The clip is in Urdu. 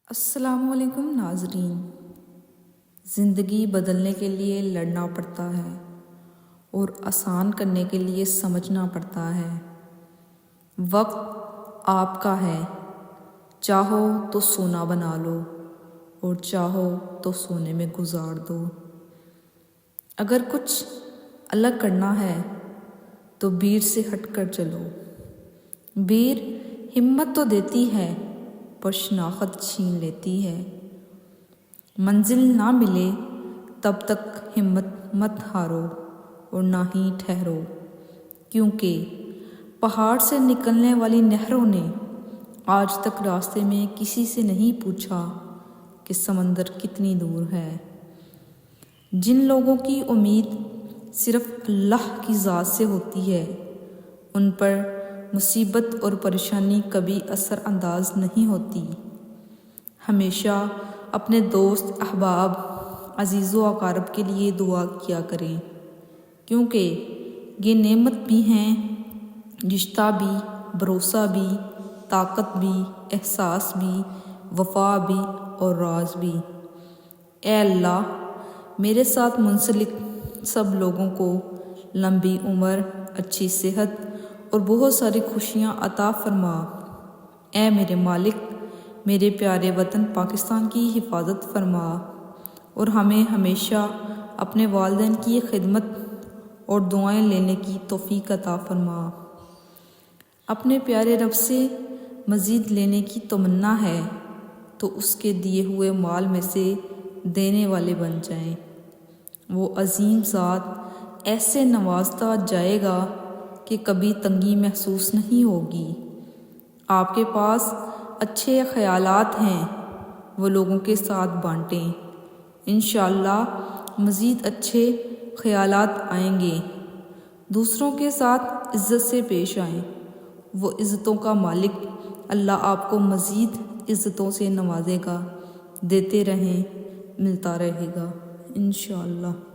السلام علیکم ناظرین، زندگی بدلنے کے لیے لڑنا پڑتا ہے اور آسان کرنے کے لیے سمجھنا پڑتا ہے۔ وقت آپ کا ہے، چاہو تو سونا بنا لو اور چاہو تو سونے میں گزار دو۔ اگر کچھ الگ کرنا ہے تو بھیڑ سے ہٹ کر چلو۔ بھیڑ ہمت تو دیتی ہے پر شناخت چھین لیتی ہے۔ منزل نہ ملے تب تک ہمت مت ہارو اور نہ ہی ٹھہرو، کیونکہ پہاڑ سے نکلنے والی نہروں نے آج تک راستے میں کسی سے نہیں پوچھا کہ سمندر کتنی دور ہے۔ جن لوگوں کی امید صرف اللہ کی ذات سے ہوتی ہے، ان پر مصیبت اور پریشانی کبھی اثر انداز نہیں ہوتی۔ ہمیشہ اپنے دوست، احباب، عزیز و اقارب کے لیے دعا کیا کریں، کیونکہ یہ نعمت بھی ہیں، رشتہ بھی، بھروسہ بھی، طاقت بھی، احساس بھی، وفا بھی اور راز بھی۔ اے اللہ، میرے ساتھ منسلک سب لوگوں کو لمبی عمر، اچھی صحت اور بہت ساری خوشیاں عطا فرما۔ اے میرے مالک، میرے پیارے وطن پاکستان کی حفاظت فرما اور ہمیں ہمیشہ اپنے والدین کی خدمت اور دعائیں لینے کی توفیق عطا فرما۔ اپنے پیارے رب سے مزید لینے کی تمنا ہے تو اس کے دیے ہوئے مال میں سے دینے والے بن جائیں۔ وہ عظیم ذات ایسے نوازتا جائے گا کہ کبھی تنگی محسوس نہیں ہوگی۔ آپ کے پاس اچھے خیالات ہیں، وہ لوگوں کے ساتھ بانٹیں۔ انشاءاللہ مزید اچھے خیالات آئیں گے۔ دوسروں کے ساتھ عزت سے پیش آئیں، وہ عزتوں کا مالک اللہ آپ کو مزید عزتوں سے نوازے گا۔ دیتے رہیں، ملتا رہے گا انشاءاللہ۔